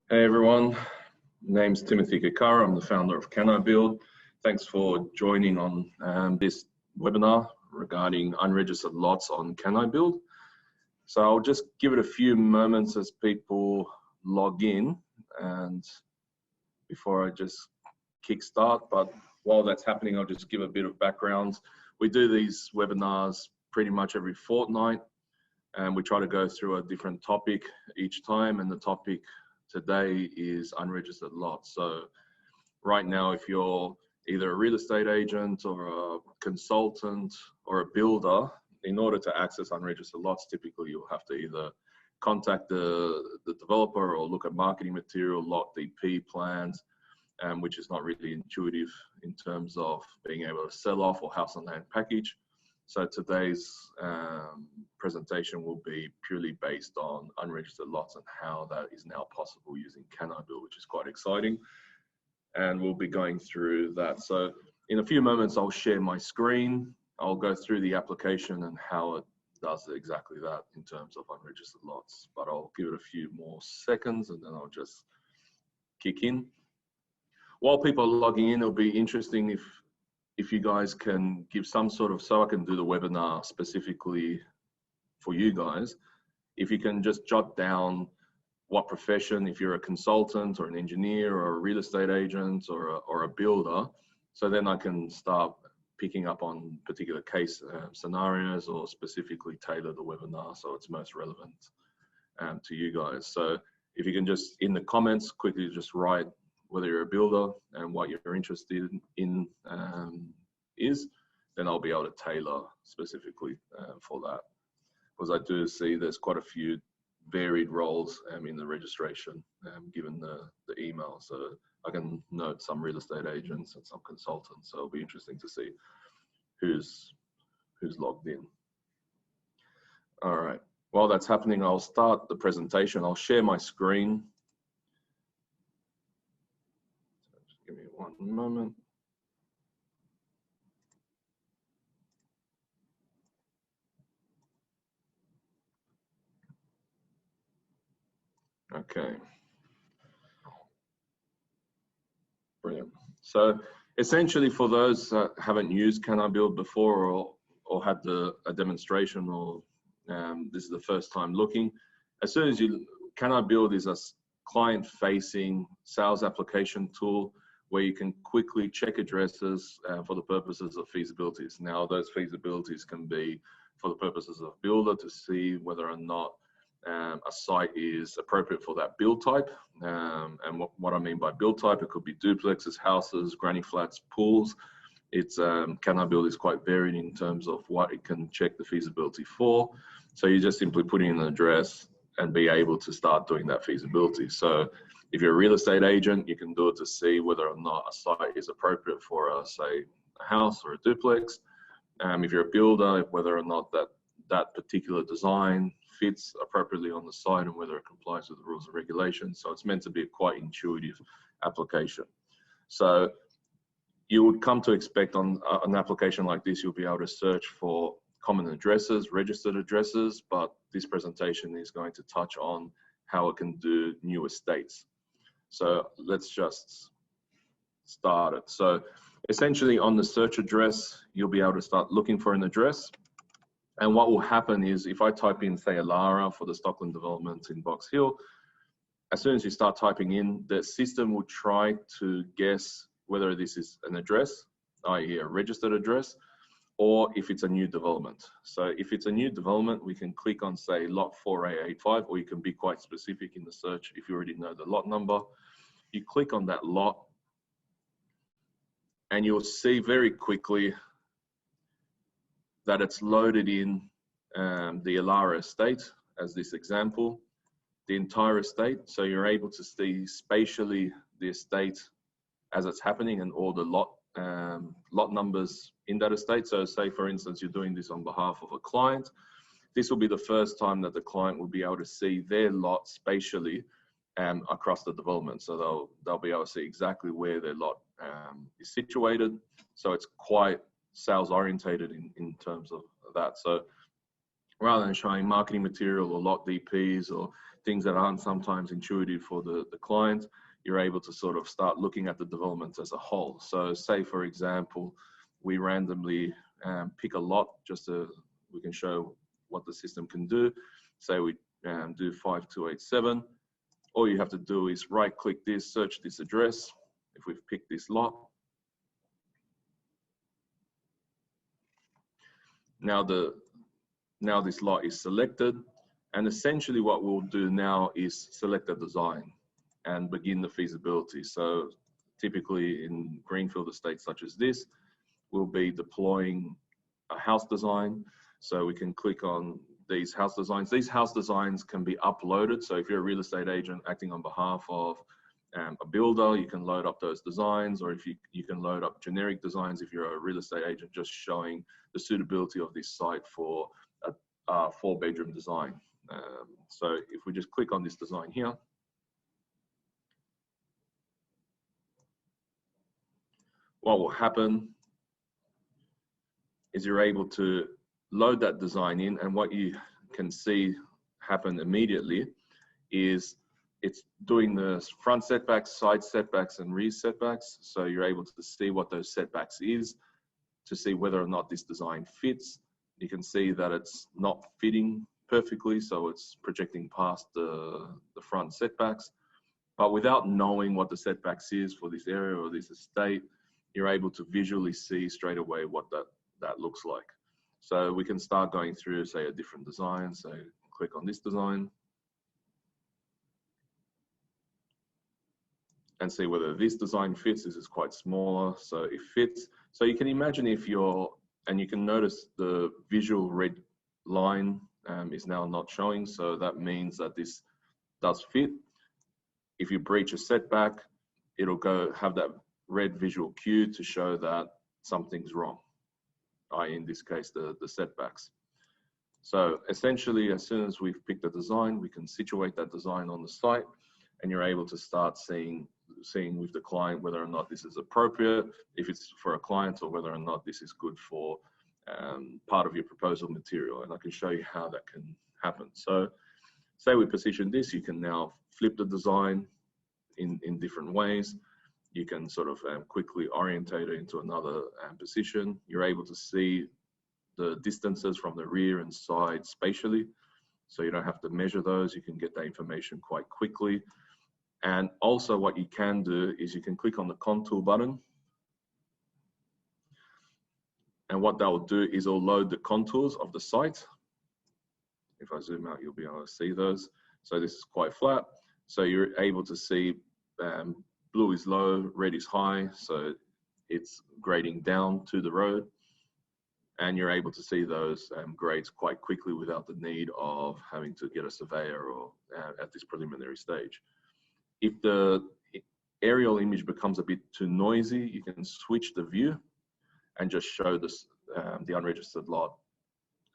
Hey everyone, name's Timothy Kakara. I'm the founder of Canibuild. Thanks for joining on this webinar regarding unregistered lots on Canibuild. So I'll just give it a few moments as people log in and before I just kickstart. But while that's happening, I'll just give a bit of background. We do these webinars pretty much every fortnight and we try to go through a different topic each time, and the topic today is unregistered lots. So right now, if you're either a real estate agent or a consultant or a builder, in order to access unregistered lots, typically you'll have to either contact the developer or look at marketing material, lot DP plans, which is not really intuitive in terms of being able to sell off or house on land package. So today's presentation will be purely based on unregistered lots and how that is now possible using Canibuild, which is quite exciting. And we'll be going through that. So in a few moments, I'll share my screen. I'll go through the application and how it does exactly that in terms of unregistered lots. But I'll give it a few more seconds and then I'll just kick in. While people are logging in, it'll be interesting if you guys can give some sort of, so I can do the webinar specifically for you guys, if you can just jot down what profession, if you're a consultant or an engineer or a real estate agent or a builder, so then I can start picking up on particular case scenarios or specifically tailor the webinar so it's most relevant to you guys. So if you can just, in the comments, quickly just write whether you're a builder and what you're interested in then I'll be able to tailor specifically for that. Because I do see there's quite a few varied roles in the registration given the email. So I can note some real estate agents and some consultants. So it'll be interesting to see who's logged in. All right, while that's happening, I'll start the presentation. I'll share my screen. Just give me one moment. Okay. Brilliant. So essentially for those that haven't used Canibuild before or had a demonstration or this is the first time looking, as soon as Canibuild is a client-facing sales application tool where you can quickly check addresses for the purposes of feasibilities. Now those feasibilities can be for the purposes of builder to see whether or not a site is appropriate for that build type. And what I mean by build type, it could be duplexes, houses, granny flats, pools. Canibuild is quite varied in terms of what it can check the feasibility for. So you just simply put in an address and be able to start doing that feasibility. So if you're a real estate agent, you can do it to see whether or not a site is appropriate for, say, a house or a duplex. If you're a builder, whether or not that particular design fits appropriately on the site and whether it complies with the rules and regulations. So it's meant to be a quite intuitive application. So you would come to expect on an application like this, you'll be able to search for common addresses, registered addresses, but this presentation is going to touch on how it can do new estates. So let's just start it. So essentially on the search address, you'll be able to start looking for an address. And what will happen is if I type in, say, Alara for the Stockland development in Box Hill, as soon as you start typing in, the system will try to guess whether this is an address, i.e. a registered address, or if it's a new development. So if it's a new development, we can click on, say, lot 4A85, or you can be quite specific in the search if you already know the lot number. You click on that lot, and you'll see very quickly that it's loaded in the Alara estate as this example, the entire estate. So you're able to see spatially the estate as it's happening and all the lot numbers in that estate. So say, for instance, you're doing this on behalf of a client. This will be the first time that the client will be able to see their lot spatially across the development. So they'll be able to see exactly where their lot is situated. So it's quite sales orientated in terms of that. So rather than showing marketing material or lot DPs or things that aren't sometimes intuitive for the client, you're able to sort of start looking at the development as a whole. So say, for example, we randomly pick a lot just so we can show what the system can do. Say we do 5287. All you have to do is right click this, search this address. If we've picked this lot, now this lot is selected, and essentially what we'll do now is select a design and begin the feasibility. So typically in greenfield estates such as this, we'll be deploying a house design. So we can click on these house designs. These house designs can be uploaded. So if you're a real estate agent acting on behalf of a builder, you can load up those designs, or if you can load up generic designs if you're a real estate agent just showing the suitability of this site for a 4-bedroom design. So if we just click on this design here, what will happen is you're able to load that design in, and what you can see happen immediately is it's doing the front setbacks, side setbacks, and rear setbacks. So you're able to see what those setbacks is, to see whether or not this design fits. You can see that it's not fitting perfectly, so it's projecting past the front setbacks. But without knowing what the setbacks is for this area or this estate, you're able to visually see straight away what that looks like. So we can start going through, say, a different design. So click on this design and see whether this design fits. This is quite smaller, so it fits. So you can imagine if you're, and you can notice the visual red line is now not showing. So that means that this does fit. If you breach a setback, it'll go have that red visual cue to show that something's wrong, i.e. in this case, the setbacks. So essentially, as soon as we've picked a design, we can situate that design on the site, and you're able to start seeing with the client whether or not this is appropriate, if it's for a client, or whether or not this is good for part of your proposal material. And I can show you how that can happen. So say we position this, you can now flip the design in different ways. You can sort of quickly orientate it into another position. You're able to see the distances from the rear and side spatially, so you don't have to measure those. You can get that information quite quickly. And also what you can do is you can click on the contour button, and what that will do is it'll load the contours of the site. If I zoom out, you'll be able to see those. So this is quite flat. So you're able to see blue is low, red is high. So it's grading down to the road. And you're able to see those grades quite quickly without the need of having to get a surveyor or at this preliminary stage. If the aerial image becomes a bit too noisy, you can switch the view and just show this, the unregistered lot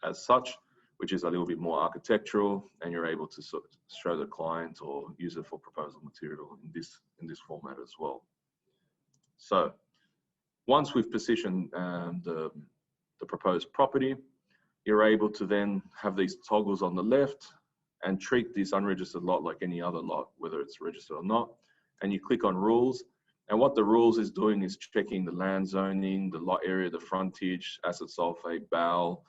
as such, which is a little bit more architectural, and you're able to sort of show the client or use it for proposal material in this format as well. So once we've positioned the proposed property, you're able to then have these toggles on the left and treat this unregistered lot like any other lot, whether it's registered or not. And you click on rules. And what the rules is doing is checking the land zoning, the lot area, the frontage, acid sulfate, BAL,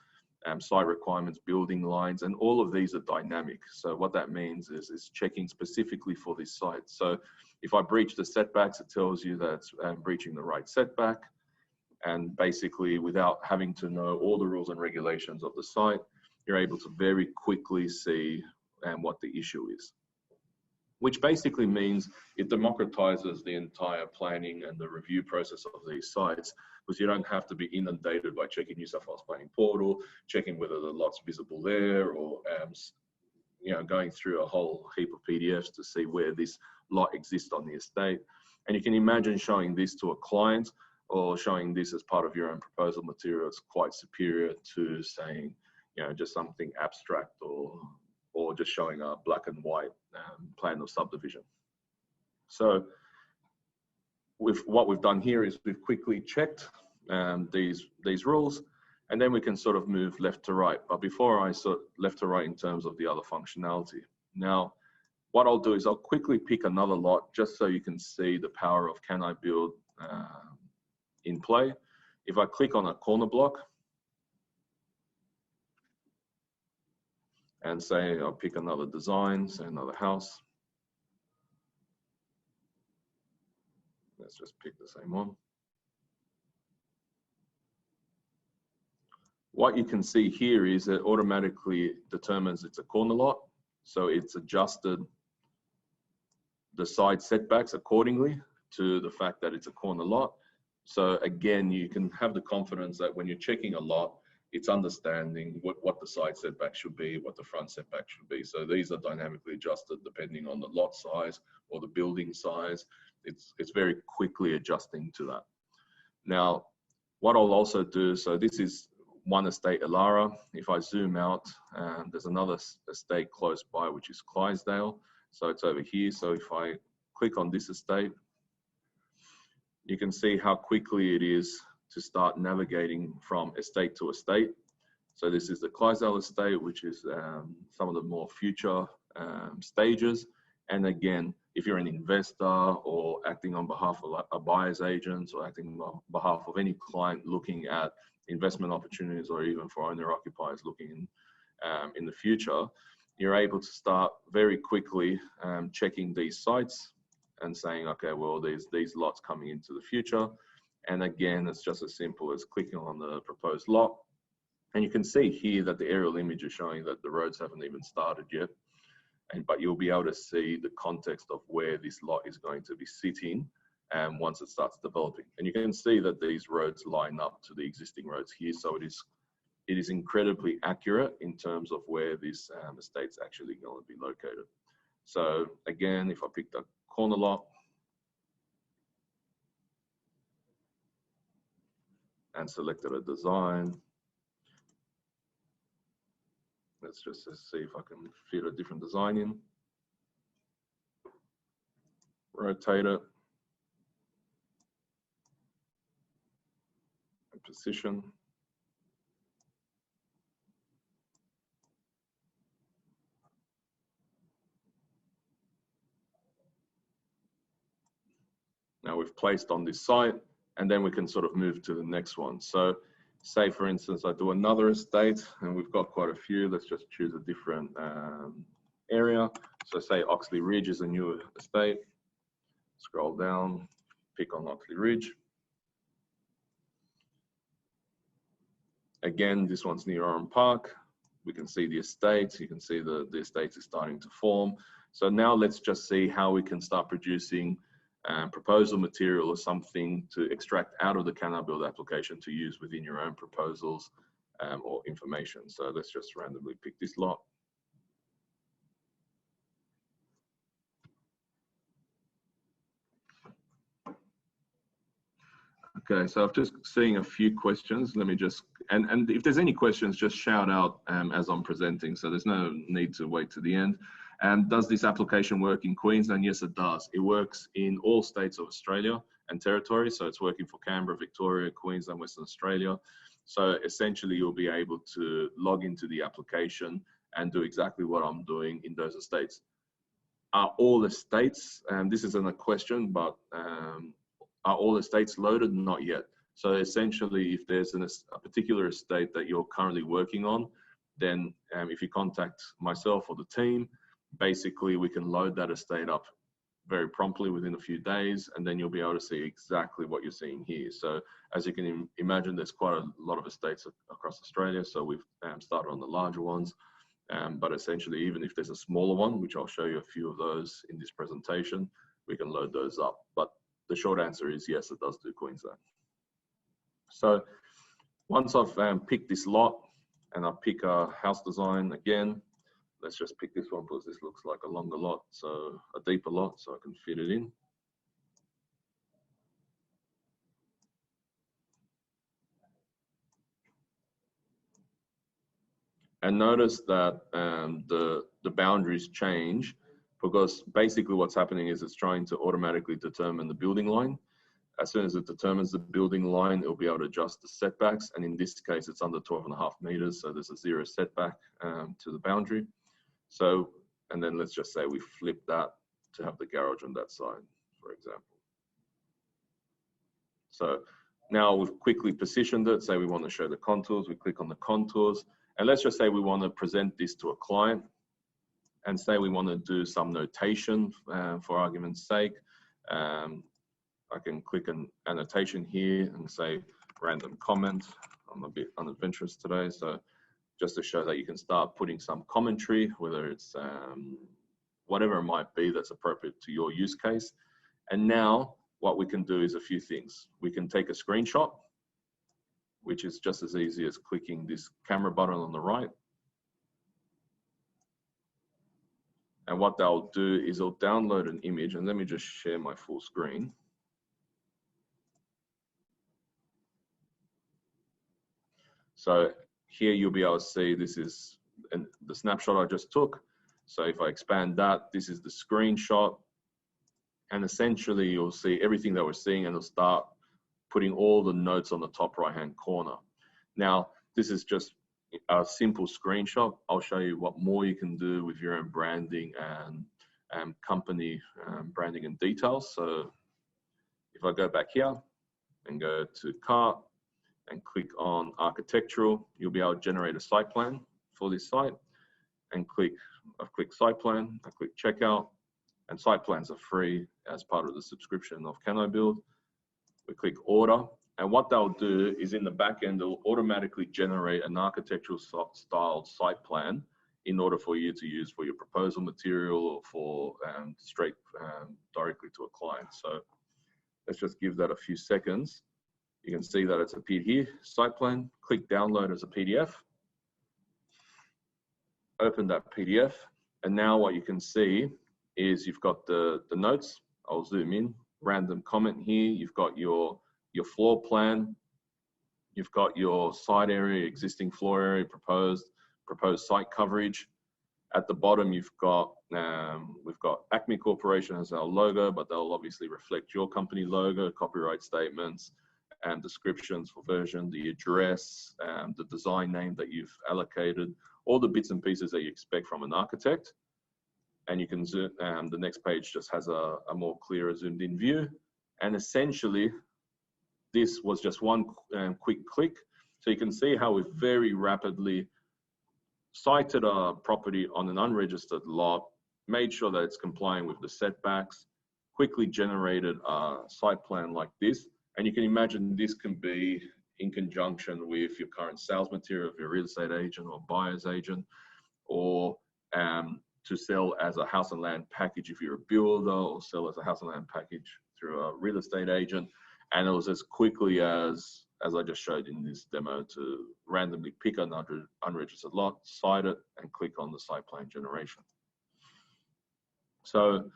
site requirements, building lines, and all of these are dynamic. So what that means is it's checking specifically for this site. So if I breach the setbacks, it tells you that it's breaching the right setback. And basically, without having to know all the rules and regulations of the site, you're able to very quickly see what the issue is. Which basically means it democratizes the entire planning and the review process of these sites, because you don't have to be inundated by checking New South Wales Planning Portal, checking whether the lot's visible there, or going through a whole heap of PDFs to see where this lot exists on the estate. And you can imagine showing this to a client or showing this as part of your own proposal material. It's quite superior to saying, just something abstract or just showing a black and white plan of subdivision. So what we've done here is we've quickly checked these rules, and then we can sort of move left to right. But before I left to right in terms of the other functionality. Now, what I'll do is I'll quickly pick another lot just so you can see the power of Canibuild in play. If I click on a corner block and say I'll pick another design, say another house. Let's just pick the same one. What you can see here is it automatically determines it's a corner lot. So it's adjusted the side setbacks accordingly to the fact that it's a corner lot. So again, you can have the confidence that when you're checking a lot, it's understanding what the side setback should be, what the front setback should be. So these are dynamically adjusted depending on the lot size or the building size. It's very quickly adjusting to that. Now, what I'll also do, so this is one estate, Elara. If I zoom out, there's another estate close by, which is Clydesdale. So it's over here. So if I click on this estate, you can see how quickly it is to start navigating from estate to estate. So this is the Clydesdale estate, which is some of the more future stages. And again, if you're an investor or acting on behalf of a buyer's agent or acting on behalf of any client looking at investment opportunities or even for owner-occupiers looking in the future, you're able to start very quickly checking these sites and saying, okay, well, there's these lots coming into the future. And again, it's just as simple as clicking on the proposed lot. And you can see here that the aerial image is showing that the roads haven't even started yet. But you'll be able to see the context of where this lot is going to be sitting once it starts developing. And you can see that these roads line up to the existing roads here. So it is incredibly accurate in terms of where this estate's actually going to be located. So again, if I pick the corner lot and selected a design, let's just see if I can fit a different design in. Rotate it. And position. Now we've placed on this site, and then we can sort of move to the next one. So say, for instance, I do another estate, and we've got quite a few. Let's just choose a different area. So say Oxley Ridge is a new estate. Scroll down, pick on Oxley Ridge. Again, this one's near Oran Park. We can see the estates. You can see the estates is starting to form. So now let's just see how we can start producing proposal material or something to extract out of the Canibuild application to use within your own proposals or information. So let's just randomly pick this lot. Okay, so I've just seen a few questions. Let me just, and if there's any questions, just shout out as I'm presenting. So there's no need to wait to the end. Does this application work in Queensland? Yes, it does. It works in all states of Australia and territory. So it's working for Canberra, Victoria, Queensland, Western Australia. So essentially you'll be able to log into the application and do exactly what I'm doing in those estates. Are all estates, and this isn't a question, but are all estates loaded? Not yet. So essentially, if there's a particular estate that you're currently working on, then if you contact myself or the team, basically we can load that estate up very promptly within a few days, and then you'll be able to see exactly what you're seeing here. So as you can imagine, there's quite a lot of estates across Australia. So we've started on the larger ones, but essentially, even if there's a smaller one, which I'll show you a few of those in this presentation, we can load those up. But the short answer is yes, it does do Queensland. So once I've picked this lot and I pick a house design again, let's just pick this one because this looks like a longer lot, so a deeper lot, so I can fit it in. And notice that the boundaries change because basically what's happening is it's trying to automatically determine the building line. As soon as it determines the building line, it'll be able to adjust the setbacks. And in this case, it's under 12.5 meters. So there's a 0 setback to the boundary. So And then let's just say we flip that to have the garage on that side, for example. So now we've quickly positioned it. Say we want to show the contours, we click on the contours. And let's just say we want to present this to a client and say we want to do some notation for argument's sake. I can click an annotation here and say random comment. I'm a bit unadventurous today, so just to show that you can start putting some commentary, whether it's whatever it might be that's appropriate to your use case. And now what we can do is a few things. We can take a screenshot, which is just as easy as clicking this camera button on the right. And what they'll do is they'll download an image, and let me just share my full screen. So here you'll be able to see this is the snapshot I just took. So if I expand that, this is the screenshot. And essentially you'll see everything that we're seeing, and it'll start putting all the notes on the top right-hand corner. Now, this is just a simple screenshot. I'll show you what more you can do with your own branding and company branding and details. So if I go back here and go to cart and click on architectural, you'll be able to generate a site plan for this site, and I've clicked site plan, I click checkout, and site plans are free as part of the subscription of Canibuild. We click order, and what they'll do is in the back end, they'll automatically generate an architectural styled site plan in order for you to use for your proposal material or for straight directly to a client. So let's just give that a few seconds. You can see that it's appeared here, site plan, click download as a PDF, open that PDF, and now what you can see is you've got the notes. I'll zoom in, random comment here, you've got your floor plan, you've got your site area, existing floor area, proposed site coverage. At the bottom, we've got Acme Corporation as our logo, but they'll obviously reflect your company logo, copyright statements, and descriptions for version, the address, the design name that you've allocated, all the bits and pieces that you expect from an architect. And you can zoom, the next page just has a more clearer zoomed in view. And essentially, this was just one quick click. So you can see how we've very rapidly cited a property on an unregistered lot, made sure that it's complying with the setbacks, quickly generated a site plan like this. And you can imagine this can be in conjunction with your current sales material if you're a real estate agent or buyer's agent, or to sell as a house and land package if you're a builder, or sell as a house and land package through a real estate agent. And it was as quickly as I just showed in this demo to randomly pick another unregistered lot, cite it, and click on the site plan generation. So,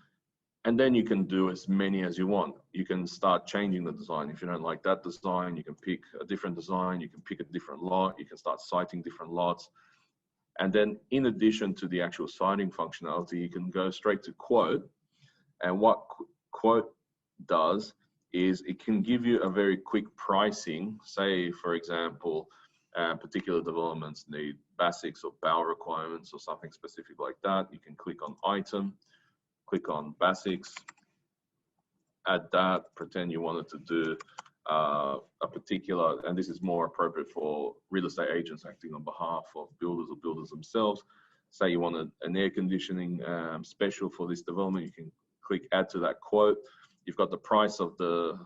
and then you can do as many as you want. You can start changing the design. If you don't like that design, you can pick a different design, you can pick a different lot, you can start citing different lots. And then in addition to the actual citing functionality, you can go straight to quote. And what quote does is it can give you a very quick pricing. Say, for example, particular developments need basics or BAU requirements or something specific like that. You can click on item, click on basics, add that, pretend you wanted to do a particular, and this is more appropriate for real estate agents acting on behalf of builders or builders themselves. Say you wanted an air conditioning special for this development, you can click add to that quote. You've got the price of the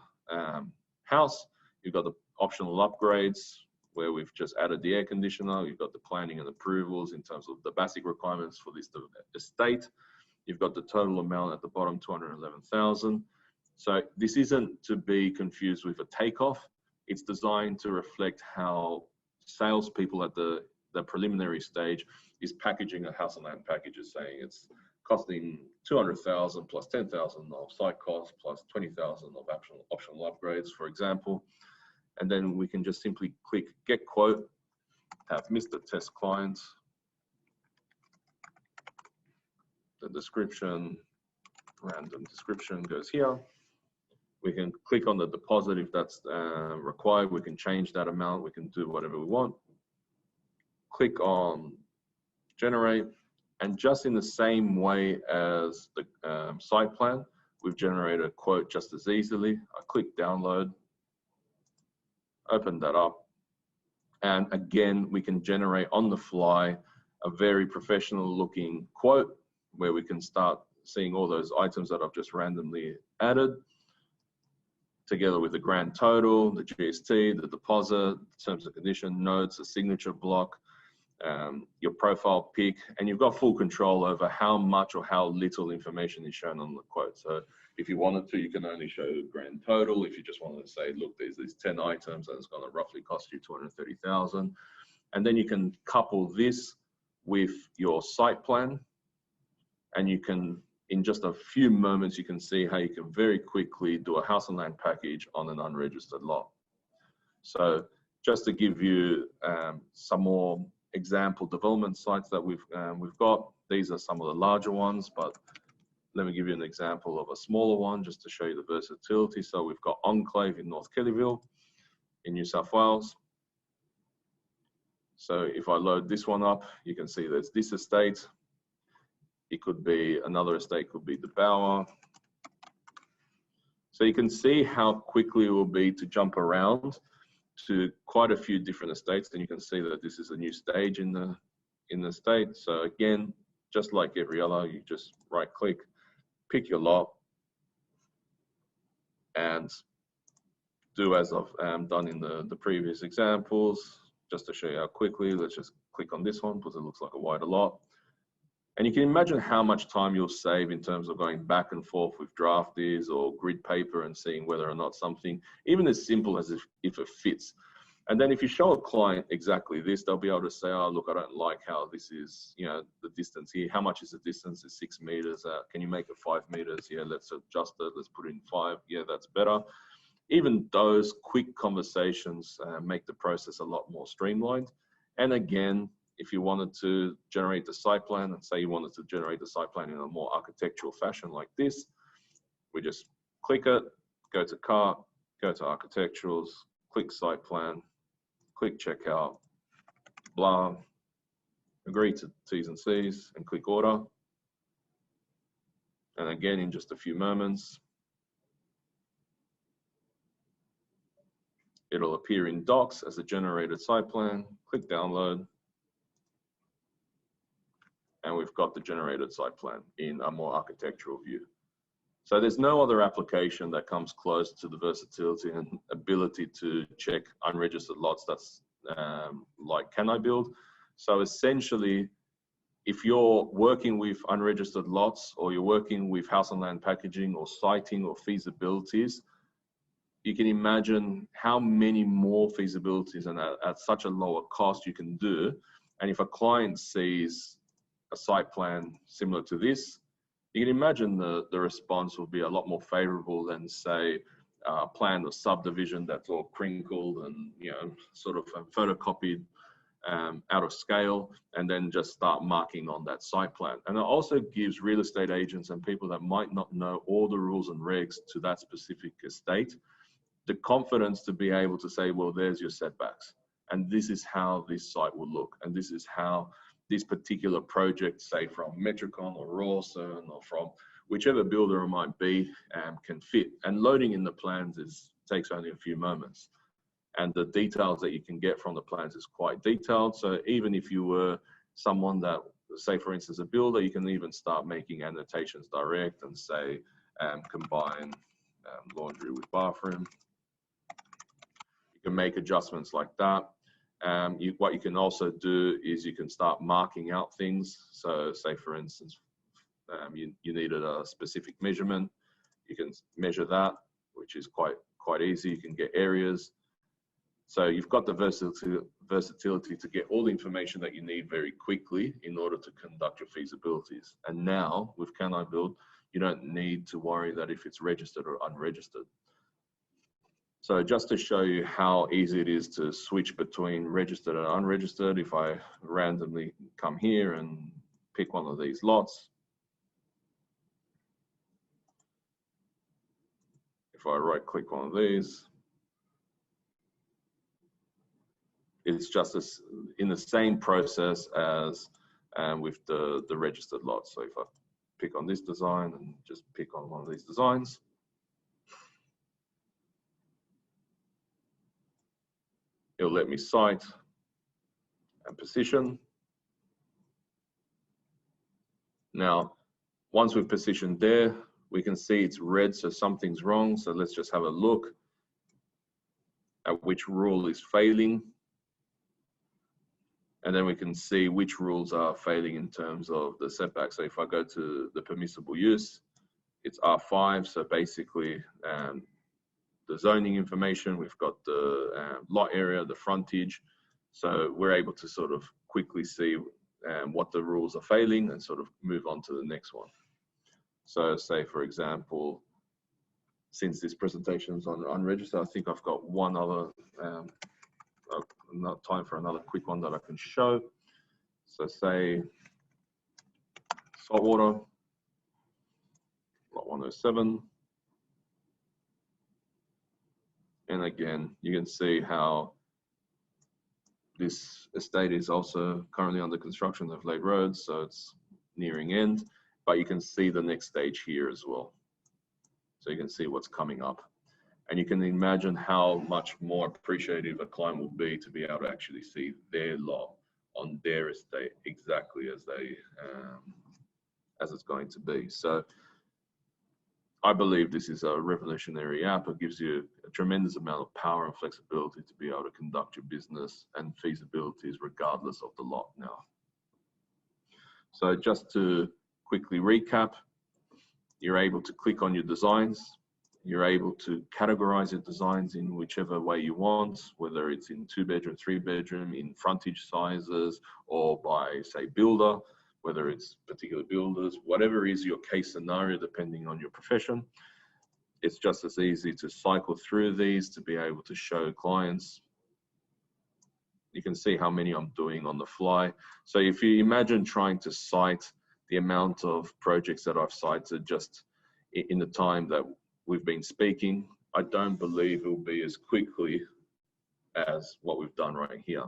house, you've got the optional upgrades where we've just added the air conditioner, you've got the planning and approvals in terms of the basic requirements for this estate. You've got the total amount at the bottom, 211,000. So this isn't to be confused with a takeoff. It's designed to reflect how salespeople at the preliminary stage is packaging a house and land package, is saying it's costing 200,000 plus 10,000 of site costs plus 20,000 of optional upgrades, for example. And then we can just simply click get quote, have Mr. Test Client, the description, random description goes here. We can click on the deposit if that's required. We can change that amount. We can do whatever we want. Click on generate, And just in the same way as the site plan, we've generated a quote just as easily. I click download, open that up, and again, we can generate on the fly a very professional looking quote where we can start seeing all those items that I've just randomly added, together with the grand total, the GST, the deposit, terms and condition, notes, a signature block, your profile pic, and you've got full control over how much or how little information is shown on the quote. So if you wanted to, you can only show the grand total. If you just wanted to say, look, there's these 10 items and it's going to roughly cost you 230,000. And then you can couple this with your site plan, and you can, in just a few moments, you can see how you can very quickly do a house and land package on an unregistered lot. So just to give you some more example development sites that we've got, these are some of the larger ones, but let me give you an example of a smaller one just to show you the versatility. So we've got Enclave in North Canibuild in New South Wales. So if I load this one up, you can see there's this estate. It could be another estate, could be the Bower. So you can see how quickly it will be to jump around to quite a few different estates. And you can see that this is a new stage in the estate. So again, just like every other, you just right click, pick your lot, and do as I've done in the previous examples. Just to show you how quickly, let's just click on this one because it looks like a wider lot. And you can imagine how much time you'll save in terms of going back and forth with drafties or grid paper and seeing whether or not something, even as simple as if it fits. And then if you show a client exactly this, they'll be able to say, oh, look, I don't like how this is, you know, the distance here. How much is the distance? It's 6 meters. Can you make it 5 meters? Yeah, let's adjust it. Let's put it in 5. Yeah, that's better. Even those quick conversations make the process a lot more streamlined. And again, if you wanted to generate the site plan, and say you wanted to generate the site plan in a more architectural fashion like this, we just click it, go to cart, go to architecturals, click site plan, click checkout, blah, agree to T's and C's, and click order. And again, in just a few moments, it'll appear in Docs as a generated site plan. Click download, and we've got the generated site plan in a more architectural view. So there's no other application that comes close to the versatility and ability to check unregistered lots that's like Canibuild. So essentially, if you're working with unregistered lots, or you're working with house and land packaging or siting or feasibilities, you can imagine how many more feasibilities and at such a lower cost you can do. And if a client sees a site plan similar to this, you can imagine the response will be a lot more favorable than, say, a plan or subdivision that's all crinkled and, you know, sort of photocopied out of scale, and then just start marking on that site plan. And it also gives real estate agents and people that might not know all the rules and regs to that specific estate the confidence to be able to say, well, there's your setbacks, and this is how this site will look, and this is how this particular project, say from Metricon or Rawson or from whichever builder it might be, can fit. And loading in the plans takes only a few moments. And the details that you can get from the plans is quite detailed. So even if you were someone that, say for instance, a builder, you can even start making annotations direct and say, combine laundry with bathroom. You can make adjustments like that. What you can also do is you can start marking out things. So say for instance, you needed a specific measurement, you can measure that, which is quite easy. You can get areas. So you've got the versatility to get all the information that you need very quickly in order to conduct your feasibilities. And now with Canibuild, you don't need to worry that if it's registered or unregistered. So just to show you how easy it is to switch between registered and unregistered, if I randomly come here and pick one of these lots, if I right click one of these, it's just in the same process as with the registered lots. So if I pick on this design and just pick on one of these designs, it'll let me cite and position. Now, once we've positioned there, we can see it's red, so something's wrong. So let's just have a look at which rule is failing. And then we can see which rules are failing in terms of the setback. So if I go to the permissible use, it's R5. So basically the zoning information, we've got the lot area, the frontage. So we're able to sort of quickly see what the rules are failing and sort of move on to the next one. So say, for example, since this presentation is on unregistered, I think I've got one other, not time for another quick one that I can show. So say saltwater, lot 107. And again, you can see how this estate is also currently under construction. They've laid roads, so it's nearing end, but you can see the next stage here as well. So you can see what's coming up. And you can imagine how much more appreciative a client will be to be able to actually see their lot on their estate exactly as they as it's going to be. So I believe this is a revolutionary app. It gives you a tremendous amount of power and flexibility to be able to conduct your business and feasibilities regardless of the lot now. So just to quickly recap, you're able to click on your designs. You're able to categorize your designs in whichever way you want, whether it's in 2-bedroom, 3-bedroom, in frontage sizes, or by, say, builder, whether it's particular builders, whatever is your case scenario, depending on your profession. It's just as easy to cycle through these to be able to show clients. You can see how many I'm doing on the fly. So if you imagine trying to cite the amount of projects that I've cited just in the time that we've been speaking, I don't believe it will be as quickly as what we've done right here.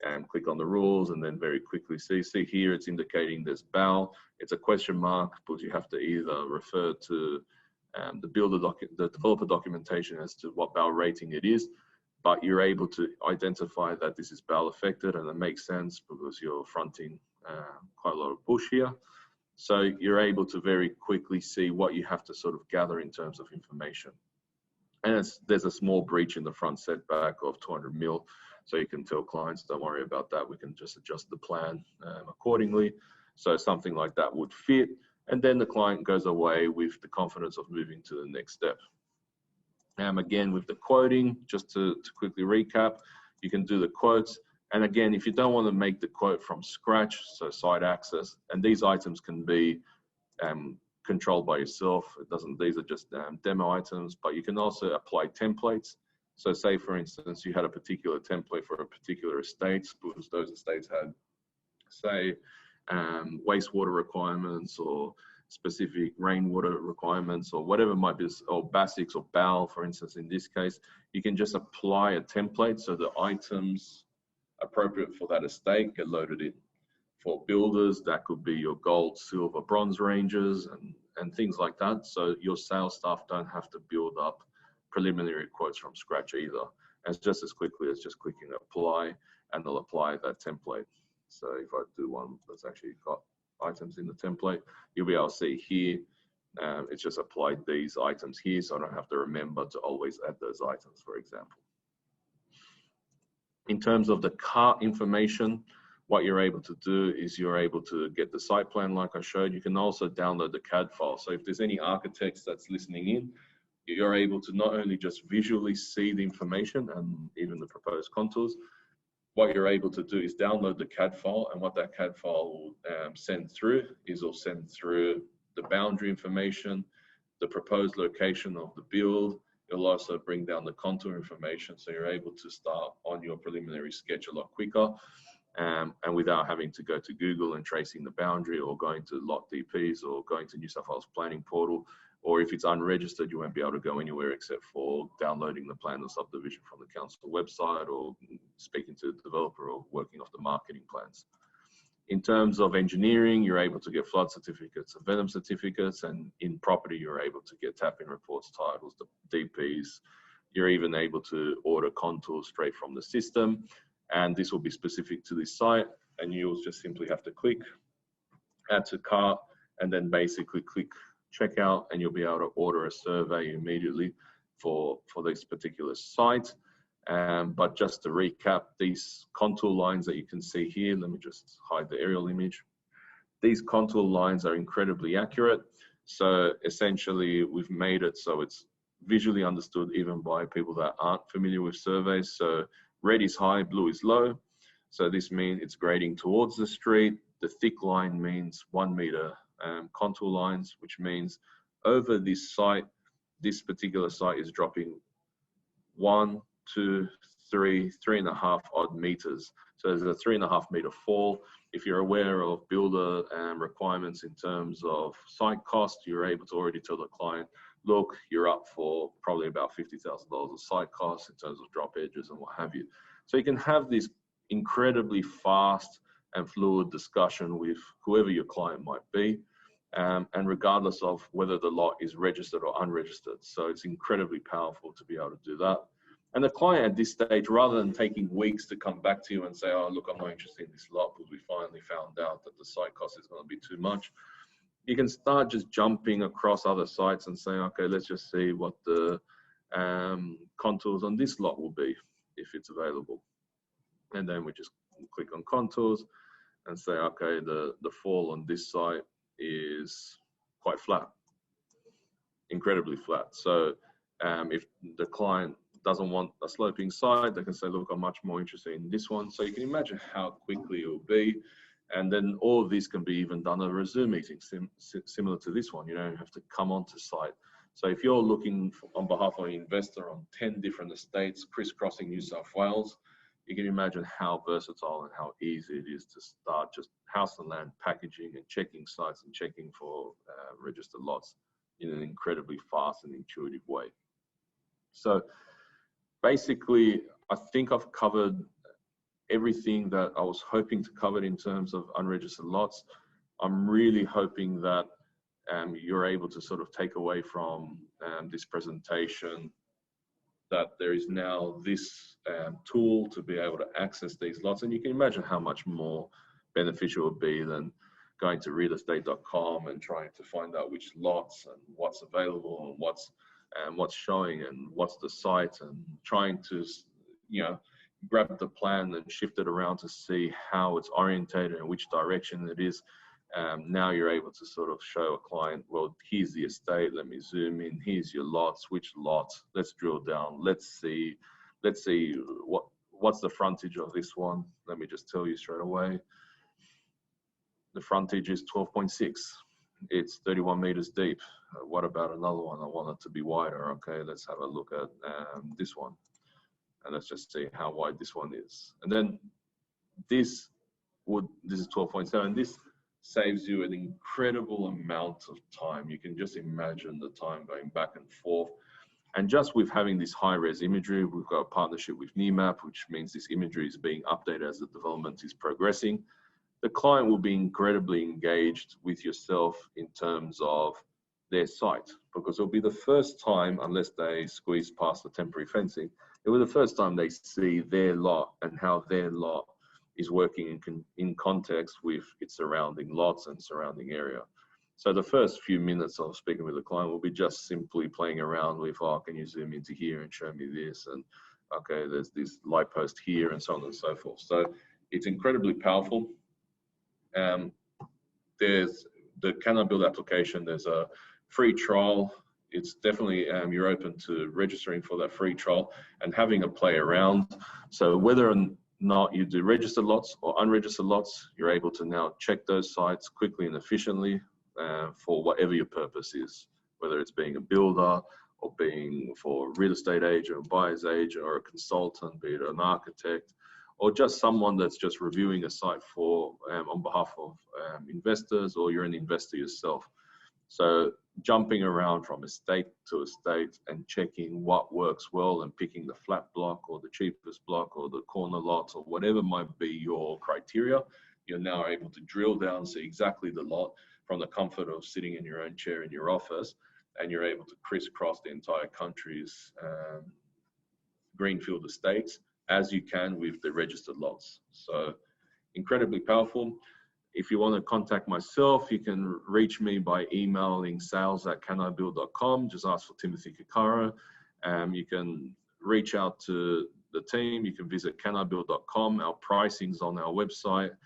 And click on the rules and then very quickly see here it's indicating there's BAL. It's a question mark because you have to either refer to the developer documentation as to what BAL rating it is, but you're able to identify that this is BAL affected, and it makes sense because you're fronting quite a lot of bush here. So you're able to very quickly see what you have to sort of gather in terms of information. And there's a small breach in the front setback of 200 mil. So you can tell clients, don't worry about that. We can just adjust the plan accordingly. So something like that would fit. And then the client goes away with the confidence of moving to the next step. Again, with the quoting, just to quickly recap, you can do the quotes. And again, if you don't want to make the quote from scratch, so site access, and these items can be controlled by yourself. These are just demo items, but you can also apply templates. So say, for instance, you had a particular template for a particular estate, because those estates had, say, wastewater requirements or specific rainwater requirements or whatever it might be, or basics or BAL, for instance, in this case, you can just apply a template so the items appropriate for that estate get loaded in. For builders, that could be your gold, silver, bronze ranges and things like that. So your sales staff don't have to build up preliminary quotes from scratch either. And it's just as quickly as just clicking apply, and they'll apply that template. So if I do one that's actually got items in the template, you'll be able to see here, it's just applied these items here, so I don't have to remember to always add those items, for example. In terms of the cart information, what you're able to do is you're able to get the site plan like I showed. You can also download the CAD file. So if there's any architects that's listening in, you're able to not only just visually see the information and even the proposed contours, what you're able to do is download the CAD file, and what that CAD file will send through is it'll send through the boundary information, the proposed location of the build. It'll also bring down the contour information, so you're able to start on your preliminary sketch a lot quicker, and without having to go to Google and tracing the boundary, or going to lot DPs, or going to New South Wales planning portal. Or if it's unregistered, you won't be able to go anywhere except for downloading the plan of subdivision from the council website, or speaking to the developer, or working off the marketing plans. In terms of engineering, you're able to get flood certificates and venom certificates, and in property, you're able to get tap-in reports, titles, the DPs. You're even able to order contours straight from the system, and this will be specific to this site, and you'll just simply have to click add to cart, and then basically click checkout, and you'll be able to order a survey immediately for this particular site. But just to recap, these contour lines that you can see here, let me just hide the aerial image. These contour lines are incredibly accurate. So essentially, we've made it so it's visually understood even by people that aren't familiar with surveys. So red is high, blue is low. So this means it's grading towards the street. The thick line means 1 meter contour lines, which means over this site, this particular site is dropping 1, 2, 3, 3.5 odd meters. So there's a 3.5 meter fall. If you're aware of builder requirements in terms of site cost, you're able to already tell the client, look, you're up for probably about $50,000 of site costs in terms of drop edges and what have you. So you can have this incredibly fast and fluid discussion with whoever your client might be, and regardless of whether the lot is registered or unregistered. So it's incredibly powerful to be able to do that. And the client at this stage, rather than taking weeks to come back to you and say, oh, look, I'm not interested in this lot because we finally found out that the site cost is going to be too much, you can start just jumping across other sites and saying, okay, let's just see what the contours on this lot will be if it's available. And then we just click on contours and say, okay, the fall on this site is quite flat, incredibly flat. So if the client doesn't want a sloping side, they can say, look, I'm much more interested in this one. So you can imagine how quickly it will be. And then all of this can be even done over a Zoom meeting, similar to this one. You don't have to come onto site. So if you're looking on behalf of an investor on 10 different estates crisscrossing New South Wales, you can imagine how versatile and how easy it is to start just house and land packaging and checking sites and checking for registered lots in an incredibly fast and intuitive way. So basically, I think I've covered everything that I was hoping to cover in terms of unregistered lots. I'm really hoping that you're able to sort of take away from this presentation that there is now this tool to be able to access these lots. And you can imagine how much more beneficial it would be than going to realestate.com and trying to find out which lots and what's available and what's showing and what's the site, and trying to, you know, grab the plan and shift it around to see how it's orientated and which direction it is. Now you're able to sort of show a client, well, here's the estate, let me zoom in, here's your lots, which lots, let's drill down, let's see what's the frontage of this one. Let me just tell you straight away. The frontage is 12.6. It's 31 meters deep. What about another one? I want it to be wider. Okay, let's have a look at this one. And let's just see how wide this one is. And then this is 12.7. This saves you an incredible amount of time. You can just imagine the time going back and forth. And just with having this high-res imagery, we've got a partnership with NEMAP, which means this imagery is being updated as the development is progressing. The client will be incredibly engaged with yourself in terms of their site, because it'll be the first time, unless they squeeze past the temporary fencing, it will be the first time they see their lot and how their lot is working in context with its surrounding lots and surrounding area. So the first few minutes of speaking with the client will be just simply playing around with, oh, can you zoom into here and show me this? And okay, there's this light post here, and so on and so forth. So it's incredibly powerful. There's the Canibuild application, there's a free trial. It's definitely, you're open to registering for that free trial and having a play around. So whether or not you do registered lots or unregistered lots, you're able to now check those sites quickly and efficiently for whatever your purpose is, whether it's being a builder or being for a real estate agent or buyer's agent or a consultant, be it an architect, or just someone that's just reviewing a site for on behalf of investors, or you're an investor yourself. So jumping around from estate to estate and checking what works well and picking the flat block or the cheapest block or the corner lots or whatever might be your criteria you're now able to drill down, see exactly the lot from the comfort of sitting in your own chair in your office, and you're able to crisscross the entire country's greenfield estates as you can with the registered lots. So incredibly powerful. If you want to contact myself, you can reach me by emailing sales@canibuild.com. Just ask for Timothy Kikara. You can reach out to the team. You can visit canibuild.com. Our pricing's on our website.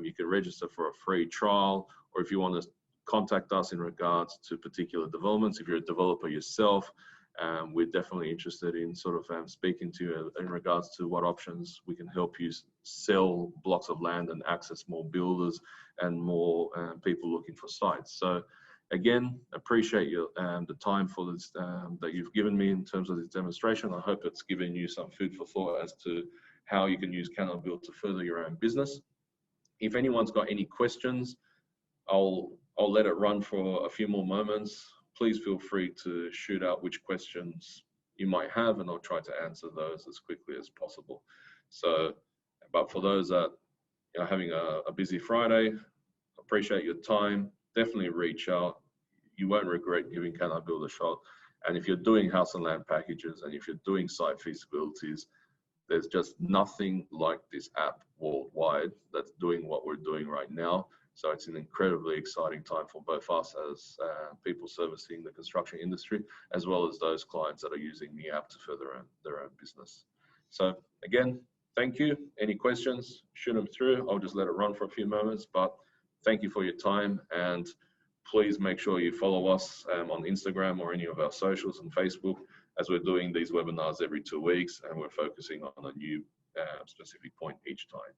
You can register for a free trial, or if you want to contact us in regards to particular developments, if you're a developer yourself, we're definitely interested in sort of speaking to you in regards to what options we can help you sell blocks of land and access more builders and more people looking for sites. So again, appreciate your the time for this that you've given me in terms of this demonstration. I hope it's given you some food for thought as to how you can use Canibuild to further your own business. If anyone's got any questions, I'll let it run for a few more moments. Please feel free to shoot out which questions you might have, and I'll try to answer those as quickly as possible. So, but for those that are having a busy Friday, appreciate your time. Definitely reach out. You won't regret giving Canibuild a shot. And if you're doing house and land packages, and if you're doing site feasibilities, there's just nothing like this app worldwide that's doing what we're doing right now. So it's an incredibly exciting time for both us as people servicing the construction industry, as well as those clients that are using the app to further their own business. So again, thank you. Any questions, shoot them through. I'll just let it run for a few moments, but thank you for your time. And please make sure you follow us on Instagram or any of our socials and Facebook, as we're doing these webinars every 2 weeks, and we're focusing on a new specific point each time.